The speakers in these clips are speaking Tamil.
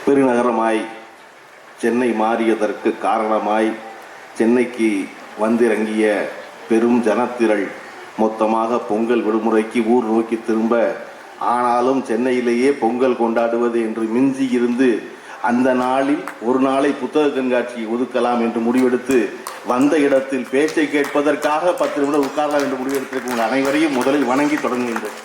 பெருநகரமாய் சென்னை மாறியதற்கு காரணமாய் சென்னைக்கு வந்திறங்கிய பெரும் ஜனத்திரள் மொத்தமாக பொங்கல் விடுமுறைக்கு ஊர் நோக்கி திரும்ப, ஆனாலும் சென்னையிலேயே பொங்கல் கொண்டாடுவது என்று மிஞ்சி இருந்து அந்த நாளில் ஒரு நாளை புத்தக கண்காட்சி ஒதுக்கலாம் என்று முடிவெடுத்து வந்த இடத்தில் பேச்சை கேட்பதற்காக 10 நிமிடம் உட்காரலாம் என்று முடிவெடுத்திருக்கும் அனைவரையும் முதலில் வணங்கி தொடங்குகின்றேன்.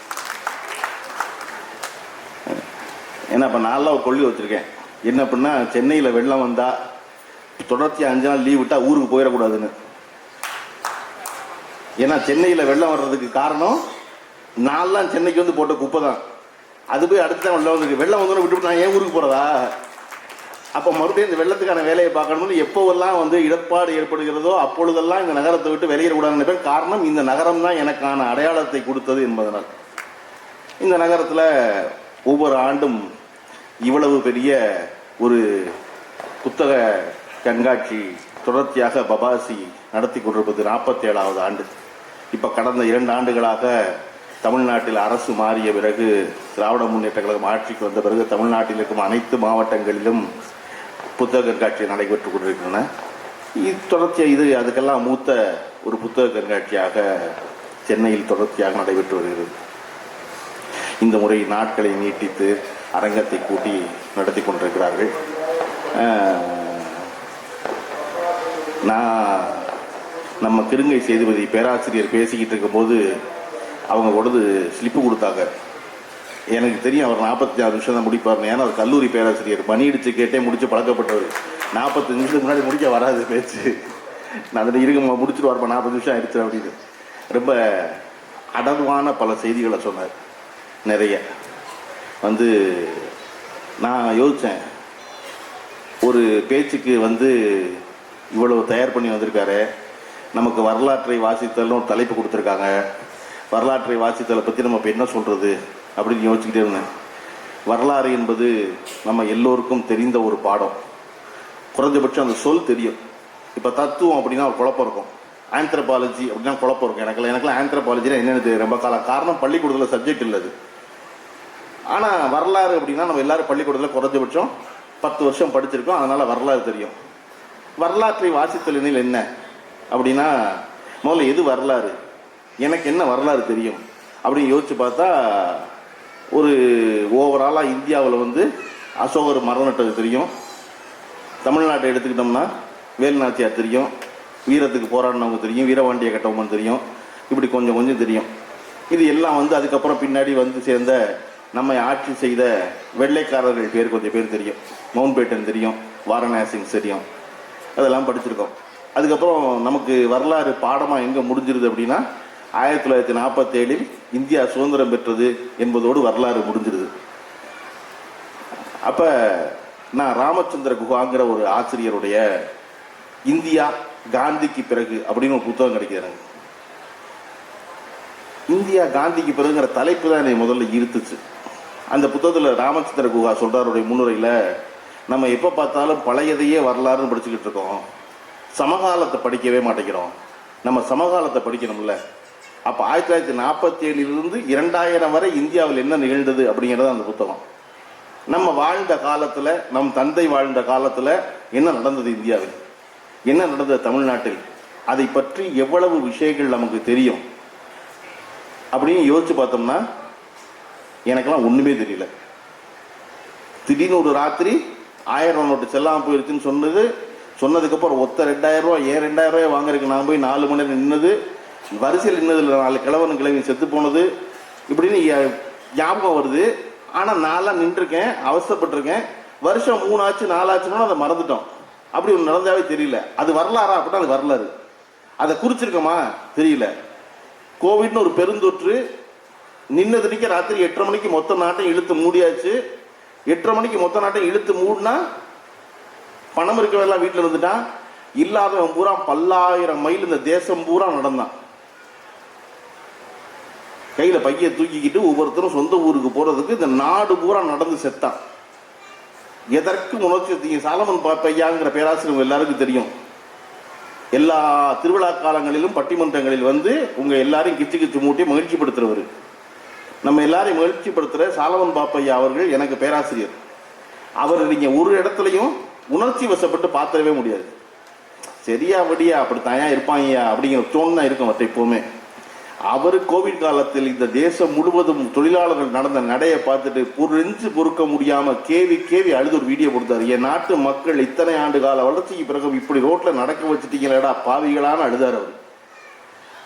ஏன்னா இப்போ நான்லாம் ஒரு கொள்ளி வச்சுருக்கேன். என்ன அப்படின்னா, சென்னையில் வெள்ளம் வந்தால் தொடர்ச்சியாக 5 நாள் லீவ் விட்டால் ஊருக்கு போயிடக்கூடாதுன்னு. ஏன்னா சென்னையில் வெள்ளம் வர்றதுக்கு காரணம் நான்லாம் சென்னைக்கு வந்து போட்ட குப்பை தான். அது போய் அடுத்து தான் வெள்ளம் வந்துருக்கு. வெள்ளம் வந்தோன்னு விட்டுவிட்டு நான் ஏன் ஊருக்கு போகிறதா? அப்போ மறுபடியும் இந்த வெள்ளத்துக்கான வேலையை பார்க்கணும்னு எப்போவெல்லாம் வந்து இடர்பாடு ஏற்படுகிறதோ அப்பொழுதெல்லாம் இந்த நகரத்தை விட்டு வெளியேறக்கூடாதுன்னு நினைப்பேன். காரணம், இந்த நகரம் தான் எனக்கான அடையாளத்தை கொடுத்தது என்பதனால். இந்த நகரத்தில் ஒவ்வொரு ஆண்டும் இவ்வளவு பெரிய ஒரு புத்தக கண்காட்சி தொடர்ச்சியாக பபாசி நடத்தி கொண்டிருப்பது 47வது ஆண்டு. இப்போ கடந்த 2 ஆண்டுகளாக தமிழ்நாட்டில் அரசு மாறிய பிறகு, திராவிட முன்னேற்ற கழகம் ஆட்சிக்கு வந்த பிறகு தமிழ்நாட்டில் இருக்கும் அனைத்து மாவட்டங்களிலும் புத்தக கண்காட்சி நடைபெற்றுக் கொண்டிருக்கின்றன. தொடர்ச்சியாக இது அதுக்கெல்லாம் மூத்த ஒரு புத்தக கண்காட்சியாக சென்னையில் தொடர்ச்சியாக நடைபெற்று வருகிறது. இந்த முறை நாட்களை நீட்டித்து அரங்கத்தை கூட்டி நடத்தி கொண்டிருக்கிறார்கள். நான் நம்ம கிருங்கை சேதுபதி பேராசிரியர் பேசிக்கிட்டு இருக்கும்போது அவங்க கொடுத்து ஸ்லிப்பு கொடுத்தாங்க. எனக்கு தெரியும் அவர் 46 நிமிஷம் தான் முடிப்பார். ஏன்னா அவர் கல்லூரி பேராசிரியர், பணி அடித்து கேட்டே முடிச்சு பழக்கப்பட்டவர். 45 நிமிஷத்துக்கு முன்னாடி முடிக்க வராது பேச்சு. நான் அதில் இருக்க முடிச்சுட்டு வரப்போ 40 நிமிஷம் ஆயிடுச்சு அப்படின்னு ரொம்ப அடர்வான பல செய்திகளை சொன்னார். நிறைய வந்து நான் யோசித்தேன், ஒரு பேச்சுக்கு வந்து இவ்வளவு தயார் பண்ணி வந்திருக்காரு. நமக்கு வரலாற்றை வாசித்தல்னு ஒரு தலைப்பு கொடுத்துருக்காங்க. வரலாற்றை வாசித்தலை பற்றி நம்ம இப்போ என்ன சொல்கிறது அப்படின்னு யோசிச்சுக்கிட்டே இருந்தேன். வரலாறு என்பது நம்ம எல்லோருக்கும் தெரிந்த ஒரு பாடம். குறைஞ்சபட்சம் அந்த சொல் தெரியும். இப்போ தத்துவம் அப்படின்னா ஒரு குழப்பம் இருக்கும். ஆந்த்ரோபாலஜி அப்படின்னா குழப்பம் இருக்கும். எனக்குலாம் ஆந்த்ரோபாலஜினா என்னென்னு தெரியும் ரொம்ப காரணம் பள்ளிக்கூடத்தில் சப்ஜெக்ட் இல்லது. ஆனால் வரலாறு அப்படின்னா நம்ம எல்லாரும் பள்ளிக்கூடத்தில் குறைஞ்சபட்சம் 10 வருஷம் படிச்சிருக்கோம். அதனால் வரலாறு தெரியும். வரலாற்றை வாசித்தலினில் என்ன அப்படின்னா, முதல்ல எது வரலாறு, எனக்கு என்ன வரலாறு தெரியும் அப்படின்னு யோசிச்சு பார்த்தா, ஒரு ஓவராலாக இந்தியாவில் வந்து அசோகர் மரணட்டது தெரியும். தமிழ்நாட்டை எடுத்துக்கிட்டோம்னா வேலுநாச்சியார் தெரியும், வீரத்துக்கு போராடினவங்க தெரியும், வீரபாண்டிய கட்டபொம்மன் தெரியும், இப்படி கொஞ்சம் கொஞ்சம் தெரியும். இது எல்லாம் வந்து அதுக்கப்புறம் பின்னாடி வந்து சேர்ந்த நம்மை ஆட்சி செய்த வெள்ளைக்காரர்கள் பேர் கொஞ்சம் பேர் தெரியும். மவுண்ட் பேட்டன் தெரியும், வாரணாசிங் தெரியும், அதெல்லாம் படிச்சிருக்கோம். அதுக்கப்புறம் நமக்கு வரலாறு பாடமாக எங்கே முடிஞ்சிருது அப்படின்னா, 1947 இந்தியா சுதந்திரம் பெற்றது என்பதோடு வரலாறு முடிஞ்சிருது. அப்போ நான் ராமச்சந்திர குஹாங்கிற ஒரு ஆசிரியருடைய இந்தியா காந்திக்கு பிறகு அப்படின்னு ஒரு புத்தகம் கிடைக்கிறாங்க. இந்தியா காந்திக்கு பிறகுங்கிற தலைப்பு தான் என்னை முதல்ல ஈர்த்துச்சு. அந்த புத்தகத்தில் ராமச்சந்திர குஹா சொல்றாருடைய முன்னுரையில், நம்ம எப்போ பார்த்தாலும் பழையதையே வரலாறுன்னு படிச்சுக்கிட்டு இருக்கோம், சமகாலத்தை படிக்கவே மாட்டேங்கிறோம். நம்ம சமகாலத்தை படிக்கணும்ல. அப்போ 1947 2000 வரை இந்தியாவில் என்ன நிகழ்ந்தது அப்படிங்கிறது அந்த புத்தகம். நம்ம வாழ்ந்த காலத்தில், நம் தந்தை வாழ்ந்த காலத்தில் என்ன நடந்தது இந்தியாவில், என்ன நடந்தது தமிழ்நாட்டில், அதை பற்றி எவ்வளவு விஷயங்கள் நமக்கு தெரியும் அப்படின்னு யோசிச்சு பார்த்தோம்னா எனக்கெல்லாம் ஒன்றுமே தெரியல. திடீர்னு ஒரு ராத்திரி 1000 நோட்டு செல்லாமல் போயிருச்சுன்னு சொன்னதுக்கப்புறம் ஒத்த 2000 ரூபா, ஏன் 2000 ரூபாய் வாங்குறதுக்கு நான் போய் 4 மணி நேரம் நின்னது, வரிசையில் நின்னதில் 4 கிழவி செத்து போனது, இப்படின்னு ஞாபகம் வருது. ஆனால் நான்லாம் நின்றுருக்கேன், அவசரப்பட்டிருக்கேன். வருஷம் 3 ஆச்சு 4 ஆச்சுன்னா அதை மறந்துட்டோம். அப்படி ஒன்று நடந்தாவே தெரியல. அது வரலாறா அப்படின்னா அது வரலாறு. அதை குறிச்சிருக்கோமா தெரியல. கோவிட்னு ஒரு பெருந்தொற்று நின்னதுக்கு ராத்திரி 8:30 மணிக்கு மொத்த நாட்டையும் இழுத்து மூடியாச்சு. 8:30 மணிக்கு மொத்த நாட்டையும் இழுத்து மூடினா பணம் இருக்கவெல்லாம் வீட்டில் இருந்துட்டான். இல்லாதவன் பூரா 10,000 மைல் இந்த தேசம் பூரா நடந்தான். கையில் பைய தூக்கிக்கிட்டு ஒவ்வொருத்தரும் சொந்த ஊருக்கு போறதுக்கு இந்த நாடு பூரா நடந்து செத்தான். எதற்கு உணர்ச்சி? சாலமன் பாப்பையாங்கிற பேராசிரியர் எல்லாருக்கும் தெரியும். எல்லா திருவிழா காலங்களிலும் பட்டிமன்றங்களில் வந்து உங்க எல்லாரையும் கிச்சு கிச்சு மூட்டி மகிழ்ச்சிப்படுத்துறவர். நம்ம எல்லாரையும் மகிழ்ச்சிப்படுத்துகிற சாலமன் பாப்பையா அவர்கள் எனக்கு பேராசிரியர். அவர் நீங்க ஒரு இடத்துலையும் உணர்ச்சி வசப்பட்டு பார்த்துடவே முடியாது. சரியா வடியா அப்படித்தாயா இருப்பாங்க அப்படிங்கிற தோணு இருக்கும் அவர்கிட்ட எப்பவுமே. அவர் கோவிட் காலத்தில் இந்த தேசம் முழுவதும் தொழிலாளர்கள் நடந்த நடையை பார்த்துட்டு புரிஞ்சு பொறுக்க முடியாம கேவி கேவி அழுது ஒரு வீடியோ கொடுத்தாரு. என் நாட்டு மக்கள் இத்தனை ஆண்டு கால வளர்ச்சிக்கு பிறகு இப்படி ரோட்ல நடக்க வச்சுட்டீங்களா பாவிகளான அழுதார் அவர்.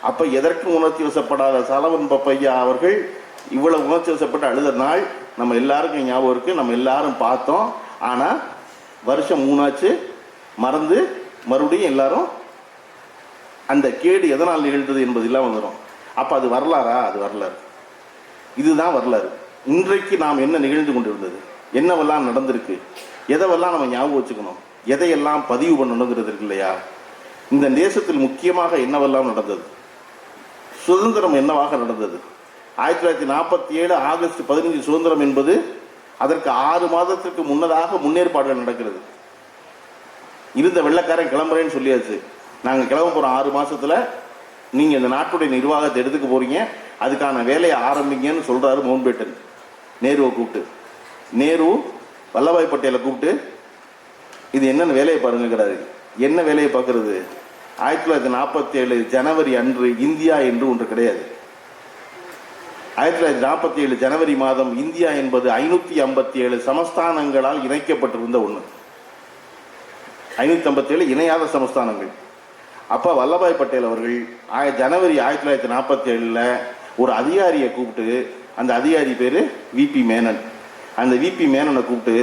அப்ப எதற்கும் உணர்ச்சி வசப்படாத சலவன் பப்பையா அவர்கள் இவ்வளவு உணர்ச்சி வசப்பட்டு அழுத நாள் நம்ம எல்லாருக்கும் ஞாபகம் இருக்கு. நம்ம எல்லாரும் பார்த்தோம். ஆனா வருஷம் 3 ஆச்சு, மறந்து மறுபடியும் எல்லாரும் அந்த கேடு எதனால் நிகழ்ந்தது என்பது இல்லாம வந்துடும். அப்ப அது வரலாறா? அது வரலாறு. இதுதான் வரலாறு. இன்றைக்கு நாம் என்ன நிகழ்ந்து கொண்டிருந்தது, என்னவெல்லாம் நடந்திருக்கு, எதவெல்லாம் நம்ம ஞாபகம் வச்சுக்கணும், எதையெல்லாம் பதிவு பண்ணணுங்கிறது இருக்கு இல்லையா? இந்த தேசத்தில் முக்கியமாக என்னவெல்லாம் நடந்தது, சுதந்திரம் என்னவாக நடந்தது. 1947 ஆகஸ்ட் 15 சுதந்திரம் என்பது அதற்கு 6 மாதத்திற்கு முன்னதாக முன்னேற்பாடுகள் நடக்கிறது. இருந்த வெள்ளைக்காரன் கிளம்புறேன்னு சொல்லியாச்சு. நாங்கள் கிளம்ப போகிறோம் 6 மாசத்துல, நீங்கள் இந்த நாட்டுடைய நிர்வாகத்தை எடுத்துக்க போறீங்க, அதுக்கான வேலையை ஆரம்பிங்கன்னு சொல்றாரு மவுண்ட் பேட்டன் நேருவை கூப்பிட்டு. நேரு வல்லபாய் பட்டேலை கூப்பிட்டு இது என்னென்ன வேலையை பாருங்கிறாரு. என்ன வேலையை பார்க்கறது? 1947 ஜனவரி அன்று இந்தியா என்று ஒன்று கிடையாது. 1947 ஜனவரி மாதம் இந்தியா என்பது 557 சமஸ்தானங்களால் இணைக்கப்பட்டிருந்த ஒன்று. 557 இணையாத சமஸ்தானங்கள். அப்ப வல்லபாய் பட்டேல் அவர்கள் ஜனவரி 1947 ஒரு அதிகாரியை கூப்பிட்டு, அந்த அதிகாரி பேரு விபி மேனன். அந்த விபி மேனனை கூப்பிட்டு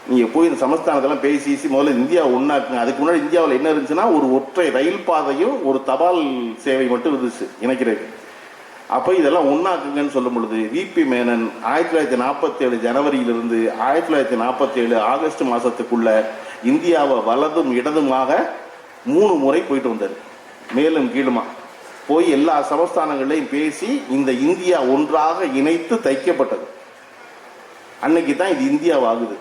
நீங்க போய் இந்த சமஸ்தானத்தெல்லாம் பேசி முதல்ல இந்தியா ஒன்னாக்குங்க. அதுக்கு முன்னாடி இந்தியாவில் என்ன இருந்துச்சுன்னா ஒரு ஒற்றை ரயில் பாதையும் ஒரு தபால் சேவை மட்டும் இருந்துச்சு இணைக்கிறது. அப்ப இதெல்லாம் ஒன்னாக்குங்கன்னு சொல்லும் பொழுது விபி மேனன் 1947 ஜனவரியிலிருந்து 1947 ஆகஸ்ட் மாசத்துக்குள்ள இந்தியாவை வலதும் இடதுமாக 3 முறை போயிட்டு வந்தார். மேலும் கீழுமா போய் எல்லா சமஸ்தானங்களையும் பேசி இந்த இந்தியா ஒன்றாக இணைத்து தைக்கப்பட்டது. அன்னைக்கு தான் இது இந்தியாவாகுது.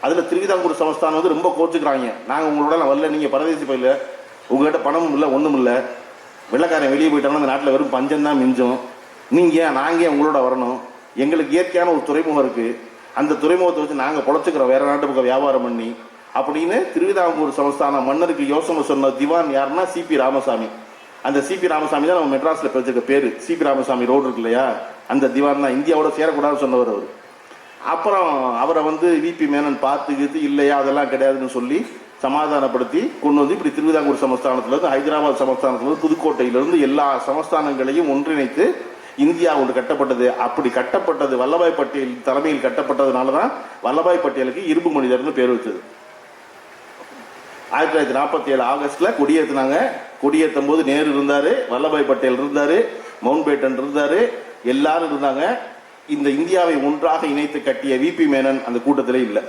அதுல திருவிதாங்கூர் சமஸ்தானம் வந்து ரொம்ப கோச்சுக்கிறாங்க. நாங்க உங்களோட வரல, நீங்க பரதேசி பயில, உங்ககிட்ட பணமும் இல்லை ஒண்ணும் இல்லை, வெள்ளக்காரன் வெளியே போயிட்டாங்கன்னா அந்த நாட்டில் வெறும் பஞ்சம் தான் மிஞ்சும், நீங்க நாங்க உங்களோட வரணும், எங்களுக்கு இயற்கையான ஒரு துறைமுகம் இருக்கு, அந்த துறைமுகத்தை வச்சு நாங்க பொழைச்சுக்கிறோம் வேற நாட்டு பக்கம் வியாபாரம் பண்ணி அப்படின்னு திருவிதாங்கூர் சமஸ்தான மன்னருக்கு யோசனை சொன்ன திவான் யாருன்னா சிபி ராமசாமி. அந்த சிபி ராமசாமி தான் நம்ம மெட்ராஸ்ல வச்சிருக்க பேரு. சிபி ராமசாமி ரோடு இருக்கு இல்லையா, அந்த திவான் தான் இந்தியாவோட சேரக்கூடாதுன்னு சொன்னவர் அவர். அப்புறம் அவரை வந்து விபி மேனன் பார்த்துக்கிட்டு இல்லையா அதெல்லாம் கிடையாதுன்னு சொல்லி சமாதானப்படுத்தி கொண்டு வந்து இப்படி திருவிதாங்கூர் சமஸ்தானத்திலிருந்து ஹைதராபாத் சமஸ்தானத்திலிருந்து புதுக்கோட்டையிலிருந்து எல்லா சமஸ்தானங்களையும் ஒன்றிணைத்து இந்தியா ஒன்று கட்டப்பட்டது. அப்படி கட்டப்பட்டது வல்லபாய் பட்டேல் தலைமையில் கட்டப்பட்டதுனாலதான் வல்லபாய் பட்டேலுக்கு இரும்பு மனிதர்னு பேர் வச்சது. 1947 ஆகஸ்ட்ல கொடியேற்றினாங்க. கொடியேற்றும் போது நேரு இருந்தாரு, வல்லபாய் பட்டேல் இருந்தாரு, மவுண்ட் பேட்டன் இருந்தாரு, எல்லாரும் இருந்தாங்க. இந்த இந்தியாவை ஒன்றாக இணைத்து கட்டிய விபி மேனன் அந்த கூட்டத்திலே இல்லை.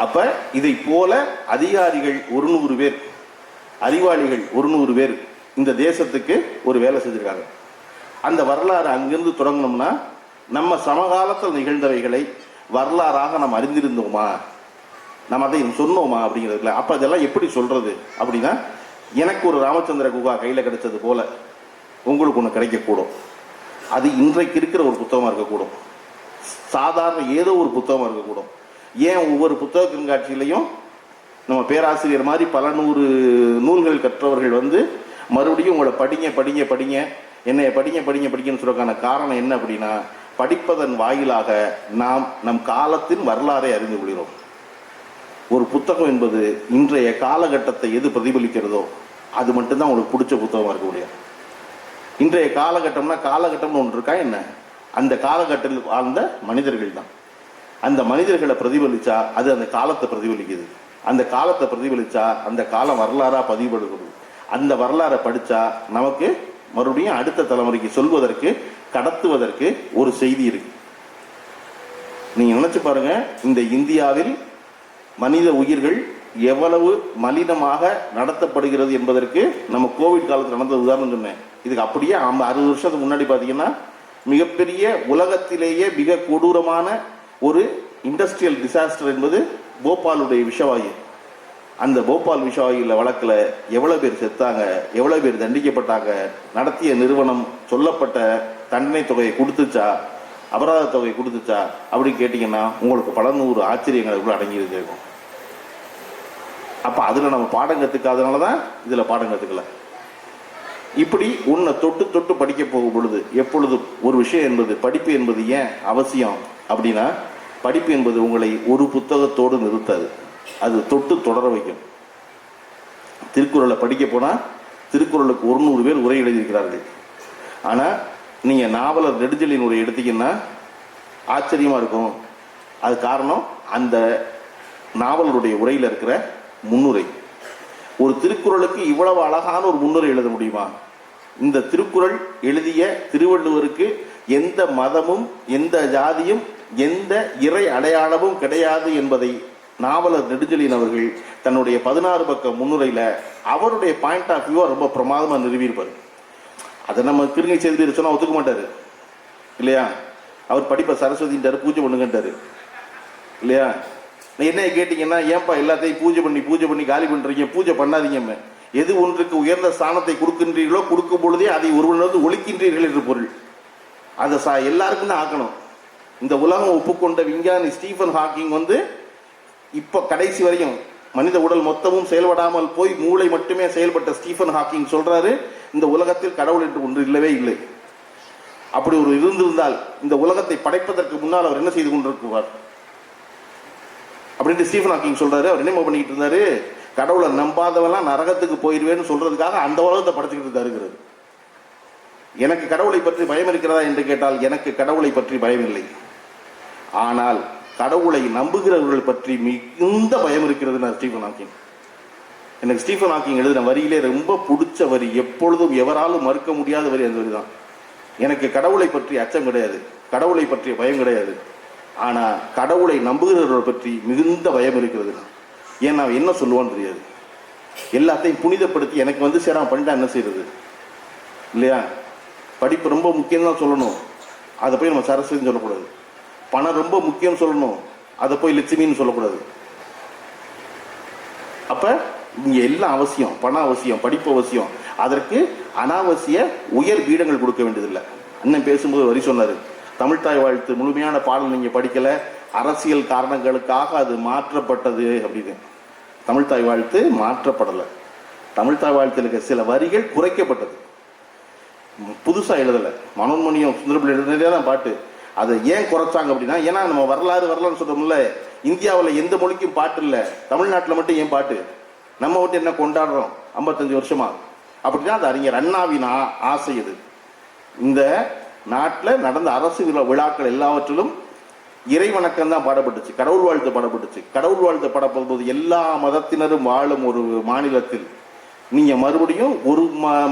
அப்ப இதை போல அதிகாரிகள் 100 பேர், அறிவாளிகள் 100 பேர் இந்த தேசத்துக்கு ஒரு வேலை செஞ்சிருக்காங்க. அந்த வரலாறு அங்கிருந்து தொடங்கணும்னா நம்ம சமகாலத்தில் நிகழ்ந்தவைகளை வரலாறாக நாம் அறிந்திருந்தோமா, நம்ம அதை சொன்னோமா அப்படிங்கிறதுல. அப்ப அதெல்லாம் எப்படி சொல்றது அப்படின்னா, எனக்கு ஒரு ராமச்சந்திர குகா கையில கிடைச்சது போல உங்களுக்கு ஒன்று கிடைக்கக்கூடும். அது இன்றைக்கு இருக்கிற ஒரு புத்தகமா இருக்கக்கூடும், சாதாரண ஏதோ ஒரு புத்தகமா இருக்கக்கூடும். ஏன் ஒவ்வொரு புத்தக கண்காட்சியிலையும் நம்ம பேராசிரியர் மாதிரி பல 100 நூல்கள் கற்றவர்கள் வந்து மறுபடியும் உங்களை படிங்க படிங்க படிங்க என்னைய படிங்க படிங்க படிக்கன்னு சொல்றதுக்கான காரணம் என்ன அப்படின்னா, படிப்பதன் வாயிலாக நாம் நம் காலத்தின் வரலாறை அறிந்து கொள்கிறோம். ஒரு புத்தகம் என்பது இன்றைய காலகட்டத்தை எது பிரதிபலிக்கிறதோ அது மட்டும்தான் உங்களுக்கு பிடிச்ச புத்தகமா இருக்க முடியும். இன்றைய காலகட்டம்னா காலகட்டம்னு ஒன்று இருக்கா என்ன, அந்த காலகட்டத்தில் வாழ்ந்த மனிதர்கள் தான். அந்த மனிதர்களை பிரதிபலிச்சா அது அந்த காலத்தை பிரதிபலிக்குது, அந்த காலத்தை பிரதிபலிச்சா அந்த காலம் வரலாறா பதிவுபடுகிறது. அந்த வரலாறை படிச்சா நமக்கு மறுபடியும் அடுத்த தலைமுறைக்கு சொல்வதற்கு கடத்துவதற்கு ஒரு செய்தி இருக்கு. நீங்க நினைச்சு பாருங்க, இந்த இந்தியாவில் மனித உயிர்கள் எவ்வளவு மலினமாக நடத்தப்படுகிறது என்பதற்கு நம்ம கோவிட் காலத்தில் நடந்த உதாரணம் சொன்னேன். இதுக்கு அப்படியே 60 வருஷத்துக்கு முன்னாடி பார்த்தீங்கன்னா மிகப்பெரிய உலகத்திலேயே மிக கொடூரமான ஒரு இண்டஸ்ட்ரியல் டிசாஸ்டர் என்பது போபாலுடைய விஷவாயு. அந்த போபால் விஷவாயுல வழக்கில் எவ்வளவு பேர் செத்தாங்க, எவ்வளவு பேர் தண்டிக்கப்பட்டாங்க, நடத்திய நிறுவனம் சொல்லப்பட்ட தண்டனை தொகையை கொடுத்துச்சா, அபராத தொகை கொடுத்துச்சா அப்படின்னு கேட்டீங்கன்னா உங்களுக்கு பல நூறு ஆச்சரியங்களுக்குள்ள அடங்கியிருக்கு இருக்கும். அப்ப அதுல நம்ம பாடம் கத்துக்காதனாலதான் இதுல பாடம் கத்துக்கல. இப்படி உன்னை தொட்டு தொட்டு படிக்க போகும் பொழுது எப்பொழுது ஒரு விஷயம் என்பது படிப்பு என்பது ஏன் அவசியம் அப்படின்னா, படிப்பு என்பது உங்களை ஒரு புத்தகத்தோடு நிறுத்தாது, அது தொட்டு தொடர வைக்கும். திருக்குறளை படிக்க போனா திருக்குறளுக்கு 100 பேர் உரை எழுதியிருக்கிறார்கள். ஆனா நீங்க நாவலர் நெடுஞ்செழியன் உரை எடுத்தீங்கன்னா ஆச்சரியமா இருக்கும். அது காரணம் அந்த நாவலருடைய உரையில இருக்கிற முன்னுரை. ஒரு திருக்குறளுக்கு இவ்வளவு அழகான ஒரு முன்னுரை எழுத முடியுமா? இந்த திருக்குறள் எழுதிய திருவள்ளுவருக்கு எந்த மதமும் எந்த ஜாதியும் எந்த இறை அடையாளமும் கிடையாது என்பதை நாவலர் நெடுஞ்செழியன் அவர்கள் தன்னுடைய 16 பக்க முன்னுரையில அவருடைய பாயிண்ட் ஆஃப் வியூ ரொம்ப பிரமாதமா நிறுவியிருப்பார். அதை நம்ம திருங்கை செய்து சொன்னா ஒத்துக்க மாட்டாரு இல்லையா? அவர் படிப்பை சரஸ்வதிட்டாரு, பூஜை பண்ணுங்கன்றாரு இல்லையா? என்ன கேட்டீங்கன்னா, ஏன்பா எல்லாத்தையும் பூஜை பண்ணி காலி பண்றீங்க? பூஜை பண்ணாதீங்க. எது ஒன்றுக்கு உயர்ந்த ஸ்தானத்தை கொடுக்கின்றீர்களோ கொடுக்கும் பொழுதே அதை ஒருவனிலிருந்து ஒழிக்கின்றீர்கள் என்று பொருள். அதை எல்லாருக்கும் தான் ஆக்கணும். இந்த உலகம் ஒப்புக்கொண்ட விஞ்ஞானி ஸ்டீஃபன் ஹாக்கிங் இப்ப கடைசி வரையும் மனித உடல் மொத்தமும் செயல்படாமல் போய் மூளை மட்டுமே செயல்பட்ட ஸ்டீஃபன் ஹாக்கிங் சொல்றாரு, இந்த உலகத்தில் கடவுள் என்று ஒன்று இல்லவே இல்லை. அப்படி ஒரு இருந்திருந்தால் இந்த உலகத்தை படைப்பதற்கு முன்னால் அவர் என்ன செய்து கொண்டிருக்குவார் அப்படின்ட்டு ஸ்டீஃபன் ஹாக்கிங் சொல்றாரு. அவர் என்ன பண்ணிக்கிட்டு இருந்தாரு? கடவுளை நம்பாதவெல்லாம் நரகத்துக்கு போயிடுவேன்னு சொல்றதுக்காக அந்த உலகத்தை படைச்சுக்கிட்டு தருகிறது. எனக்கு கடவுளை பற்றி பயம் இருக்கிறதா என்று கேட்டால் எனக்கு கடவுளை பற்றி பயம் இல்லை. ஆனால் கடவுளை நம்புகிறவர்கள் பற்றி மிகுந்த பயம் இருக்கிறது. ஸ்டீஃபன் ஹாக்கிங், எனக்கு ஸ்டீஃபன் ஹாக்கிங் எழுதின வரியிலே ரொம்ப பிடிச்ச வரி, எப்பொழுதும் எவராலும் மறுக்க முடியாத வரி அந்த வரி தான். எனக்கு கடவுளை பற்றி அச்சம் கிடையாது, கடவுளை பற்றிய பயம் கிடையாது. ஆனா கடவுளை நம்புகிறவர்கள் பற்றி மிகுந்த பயம் இருக்கிறது. ஏன்னா என்ன சொல்லுவான்னு தெரியாது. எல்லாத்தையும் புனிதப்படுத்தி எனக்கு சேராம பண்ணிட்டா என்ன செய்யறது இல்லையா? படிப்பு ரொம்ப முக்கியம் தான் சொல்லணும், அதை போய் நம்ம சரஸ்வதினு சொல்லக்கூடாது. பணம் ரொம்ப முக்கியம் சொல்லணும், அதை போய் லட்சுமின்னு சொல்லக்கூடாது. அப்ப இங்க எல்லாம் அவசியம், பணம் அவசியம், படிப்பு அவசியம். அதற்கு அனாவசிய உயர் பீடங்கள் கொடுக்க வேண்டியதில்லை. அண்ணன் பேசும்போது வரி சொன்னாரு, தமிழ்தாய் வாழ்த்து முழுமையான பாடல் நீங்க படிக்கல, அரசியல் காரணங்களுக்காக அது மாற்றப்பட்டது அப்படின்னு. தமிழ்தாய் வாழ்த்து மாற்றப்படலை. தமிழ்தாய் வாழ்த்தில் இருக்க சில வரிகள் குறைக்கப்பட்டது, புதுசா எழுதல. மனோன்மணியும் சுந்தரபிள்ளை எழுதினதே தான் பாட்டு. அதை ஏன் குறைச்சாங்க அப்படின்னா, ஏன்னா நம்ம வரலாறு சொல்றோம்ல, இந்தியாவில் எந்த மொழிக்கும் பாட்டு இல்லை, தமிழ்நாட்டில் மட்டும் ஏன் பாட்டு? நம்ம மட்டும் என்ன கொண்டாடுறோம் 55 வருஷமா அப்படின்னா அது அறிஞர் அண்ணாவின் ஆசை. இது இந்த நாட்டில் நடந்த அரசு விழாக்கள் எல்லாவற்றிலும் இறை வணக்கம் தான் பாடப்பட்டுச்சு, கடவுள் வாழ்த்து பாடப்பட்டுச்சு. கடவுள் வாழ்த்து பாடப்படும்போது எல்லா மதத்தினரும் வாழும் ஒரு மாநிலத்தில் நீங்க மறுபடியும் ஒரு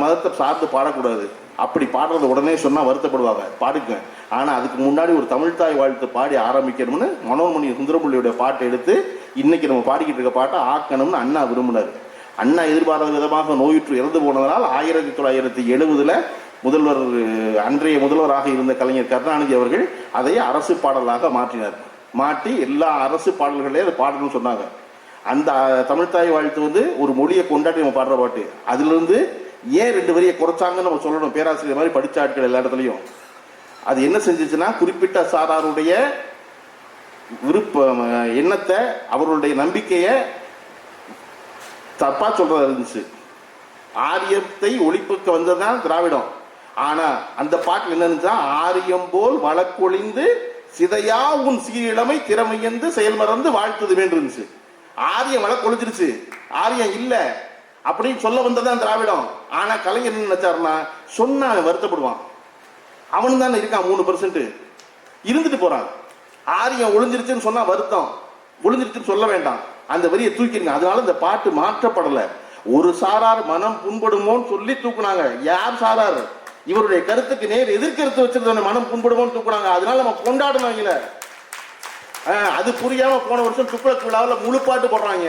மதத்தை சார்ந்து பாடக்கூடாது. அப்படி பாடுறது உடனே சொன்னா வருத்தப்படுவாங்க, பாடுங்க. ஆனா அதுக்கு முன்னாடி ஒரு தமிழ்தாய் வாழ்த்து பாடி ஆரம்பிக்கணும்னு மனோன்மணி சுந்தரபிள்ளையுடைய பாட்டை எடுத்து இன்னைக்கு நம்ம பாடிக்கிட்டு இருக்க பாட்டை ஆக்கணும்னு அண்ணா விரும்பினார். அண்ணா எதிர்பாராத விதமாக நோயுற்று இறந்து போனதனால் 1970 முதல்வர், அன்றைய முதல்வராக இருந்த கலைஞர் கருணாநிதி அவர்கள் அதை அரசு பாடலாக மாற்றினார். மாற்றி எல்லா அரசு பாடல்களையும் அதை பாடணும்னு சொன்னாங்க. அந்த தமிழ்தாய் வாழ்த்து ஒரு மொழியை கொண்டாடி நம்ம பாடுற பாட்டு. அதுல இருந்து ஏன் 2 வரியை குறைச்சாங்கன்னு நம்ம சொல்லணும். பேராசிரியர் மாதிரி படிச்ச ஆட்கள் எல்லா இடத்துலையும் அது என்ன செஞ்சிச்சுன்னா, குறிப்பிட்ட சாராருடைய விருப்ப எண்ணத்தை, அவர்களுடைய நம்பிக்கையை தப்பா சொல்றதா இருந்துச்சு. ஆரியத்தை ஒழிப்புக்கு வந்ததுதான் திராவிடம். ஆனா அந்த பாட்டில் என்ன இருந்துச்சா, ஆரியம் போல் வழக்கொழிந்து சிதையா உன் சீரிழமை திறமையந்து செயல்மறந்து வாழ்த்துது இருந்துச்சு. ஆரியம் வழக்கொழிஞ்சிருச்சு, ஆரியம் இல்ல அப்படின்னு சொல்ல வந்ததான் திராவிடம். ஆனா கலைஞர் என்ன நினைச்சாருன்னா, சொன்ன வருத்தப்படுவான், அவனு தானே இருக்கான் 3% இருந்துட்டு போறான். ஆரியம் ஒளிஞ்சிருச்சுன்னு சொன்னா வருத்தம், ஒளிஞ்சிருச்சுன்னு சொல்ல வேண்டாம், அந்த வரியை தூக்கிடுங்க. அதனால இந்த பாட்டு மாற்றப்படல. ஒரு சாரார் மனம் புண்படுமோன்னு சொல்லி தூக்குனாங்க. யார் சாரார்? இவருடைய கருத்துக்கு நேர் எதிர்கருத்து வச்சிருந்த மனம் புண்படுமோன்னு தூக்குனாங்க. அதனால நம்ம கொண்டாடுனாங்க. அது புரியாம போன வருஷம் துப்புரக்கு விழாவில் முழு பாட்டு போடுறாங்க.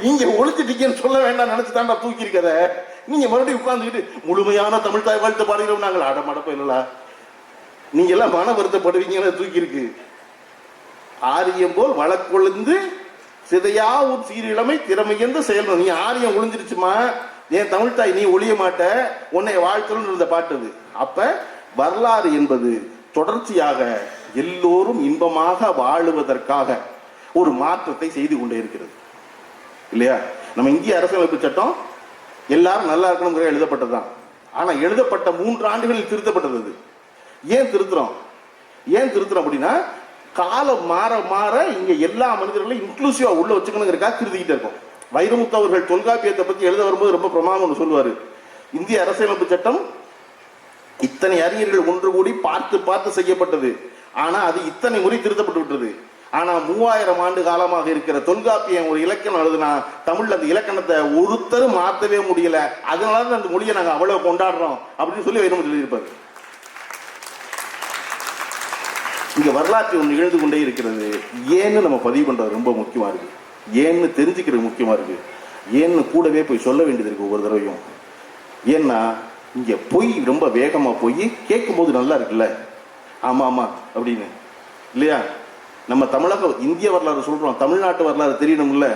நீங்க ஒழிச்சிட்டீங்கன்னு சொல்ல வேண்டாம் நினைச்சுதான்டா தூக்கி இருக்கத. நீங்க மறுபடியும் உட்கார்ந்துக்கிட்டு முழுமையான தமிழ்தாய் வாழ்த்து பாடுகிறோம் நாங்கள் அடமடப்ப இல்லா, நீங்க எல்லாம் மன வருத்தப்படுவீங்கன்னு தூக்கி இருக்கு. ஆரியம் போல் வழக்கொழுந்து சிதையா ஒரு சீரிழமை திறமையந்து செயல்படும். நீ ஆரியம் ஒளிஞ்சிருச்சுமா, ஏன் தமிழ்தாய் நீ ஒழிய மாட்ட, உன்னை வாழ்த்தணும் இருந்த பாட்டு அது. அப்ப வரலாறு என்பது தொடர்ச்சியாக எல்லோரும் இன்பமாக வாழுவதற்காக ஒரு மாற்றத்தை செய்து கொண்டே இருக்கிறது இல்லையா? நம்ம இந்திய அரசியலமைப்பு சட்டம் எல்லாரும் நல்லா இருக்கணுங்கிற எழுதப்பட்டதுதான். ஆனா எழுதப்பட்ட 3 ஆண்டுகளில் திருத்தப்பட்டது. ஏன் திருத்துறோம் அப்படின்னா, காலம் மாற மாற இங்க எல்லா மனிதர்களையும் இன்க்ளூசிவா உள்ள வச்சுக்கணுங்கிறக்காக திருத்திக்கிட்டே இருக்கும். வைரமுத்து அவர்கள் தொல்காப்பியத்தை பத்தி எழுத வரும்போது ரொம்ப பிரமாதம் சொல்லுவாரு. இந்திய அரசியலமைப்பு சட்டம் இத்தனை அறிஞர்கள் ஒன்று கூடி பார்த்து பார்த்து செய்யப்பட்டது. ஆனா அது இத்தனை முறை திருத்தப்பட்டு விட்டது. ஆனா 3000 ஆண்டு காலமாக இருக்கிற தொல்காப்பியம் ஒரு இலக்கணம் எழுதுனா தமிழ்ல அந்த இலக்கணத்தை ஒருத்தரும் மாற்றவே முடியல. அதனால அந்த மொழியை நாங்க அவ்வளவு கொண்டாடுறோம் அப்படின்னு சொல்லி வைரமுத்து எழுதியிருப்பாரு. இங்க வரலாற்று ஒன்று எழுந்து கொண்டே இருக்கிறது. ஏன்னு நம்ம பதிவு பண்றது ரொம்ப முக்கியமா இருக்கு. ஏன்னு தெரிஞ்சுக்கிறது முக்கியமா இருக்கு. ஏன்னு கூடவே போய் சொல்ல வேண்டியது இருக்கு ஒவ்வொரு தடவையும். ஏன்னா இங்க போய் ரொம்ப வேகமா போய் கேட்கும் போது நல்லா இருக்குல்ல, ஆமா ஆமா அப்படின்னு இல்லையா? நம்ம தமிழக இந்திய வரலாறு சொல்றோம், தமிழ்நாட்டு வரலாறு தெரியணும்ல.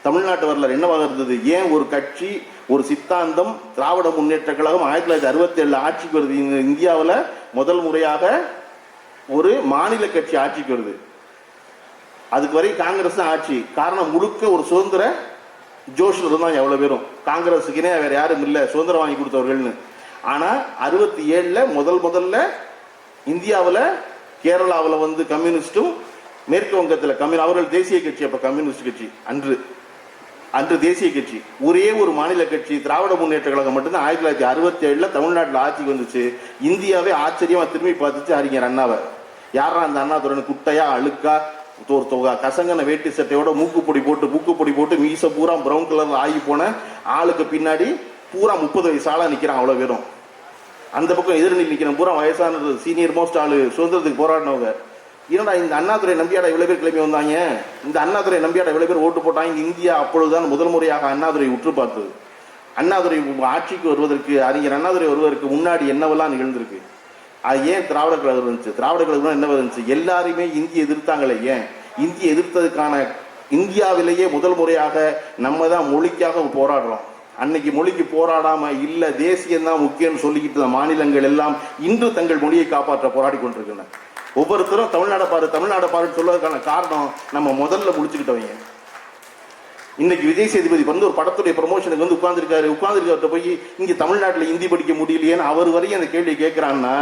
தமிழ்நாட்டு வரலாறு என்னவாக இருந்தது? ஏன் ஒரு கட்சி ஒரு சித்தாந்தம் திராவிட முன்னேற்ற கழகம் 1967 ஆட்சிக்கு வருது? இந்தியாவில் முதல் முறையாக ஒரு மாநில கட்சி ஆட்சிக்கு வருது. அதுக்கு வரை காங்கிரஸ் ஆட்சி. காரணம் முழுக்க ஒரு சுதந்திர ஜோஷ்ல இருந்தாங்க எவ்வளவு பேரும். காங்கிரஸுக்குனே வேற யாரும் இல்லை சுதந்திரம் வாங்கி கொடுத்தவர்கள்னு. ஆனா 67 முதல்ல இந்தியாவில் கேரளாவில் வந்து கம்யூனிஸ்டும், மேற்கு வங்கத்தில் அவர்கள் தேசிய கட்சி, அப்ப கம்யூனிஸ்ட் கட்சி அன்று தேசிய கட்சி. ஒரே ஒரு மாநில கட்சி திராவிட முன்னேற்ற கழகம் மட்டும்தான் 1967 தமிழ்நாட்டில் ஆட்சிக்கு வந்துச்சு. இந்தியாவே ஆச்சரியமா திரும்பி பார்த்துச்சு அறிஞர் அண்ணாவை. யாரா அந்த அண்ணாதுரை? குட்டையா அழுக்கா கசங்கன வேட்டி சட்டையோட மூக்குப்பொடி போட்டு மீச பூரா பிரவுன் கலர்ல ஆகி போன ஆளுக்கு பின்னாடி பூரா 30 வயசு ஆளா நிக்கிறான் அவ்வளவு பேரும். அந்த பக்கம் எதிர்நிலை நிக்கிறேன் பூரா வயசானது சீனியர் மோஸ்ட் ஆளு, சுதந்திரத்துக்கு போராடினவங்க. ஏன்னா இந்த அண்ணாதுரை நம்பியாட இவ்வளவு பேர் கிளம்பி வந்தாங்க. இந்த அண்ணாதுரை நம்பியாட இவ்வளவு பேர் ஓட்டு போட்டாங்க. இந்தியா அப்பொழுதுதான் முதல் முறையாக அண்ணாதுரை உற்று பார்த்தது. அண்ணாதுரை ஆட்சிக்கு வருவதற்கு, அறிஞர் அண்ணாதுரை வருவதற்கு முன்னாடி என்னவெல்லாம் நிகழ்ந்திருக்கு? அது ஏன் திராவிட கழகம் இருந்துச்சு? திராவிட கழகம் என்ன இருந்துச்சு? எல்லாருமே இந்திய எதிர்த்தாங்களே. ஏன் இந்திய எதிர்த்ததுக்கான இந்தியாவிலேயே முதல் முறையாக நம்ம தான் மொழிக்காக போராடுறோம். அன்னைக்கு மொழிக்கு போராடாம இல்ல தேசியம் தான் முக்கியம் சொல்லிக்கிட்டு மாநிலங்கள் எல்லாம் இன்று தங்கள் மொழியை காப்பாற்ற போராடி கொண்டிருக்கின்றன. ஒவ்வொருத்தரும் தமிழ்நாடு பாருன்னு சொல்வதற்கான காரணம் நம்ம முதல்ல முடிச்சுக்கிட்டவங்க. இன்னைக்கு விஜய் சேதுபதி வந்து ஒரு படத்துடைய ப்ரமோஷனுக்கு வந்து உட்கார்ந்துருக்காரு போய் இங்க தமிழ்நாட்டில் ஹிந்தி படிக்க முடியலையேன்னு அவர் வரையும் அந்த கேள்வியை கேட்கிறான்னா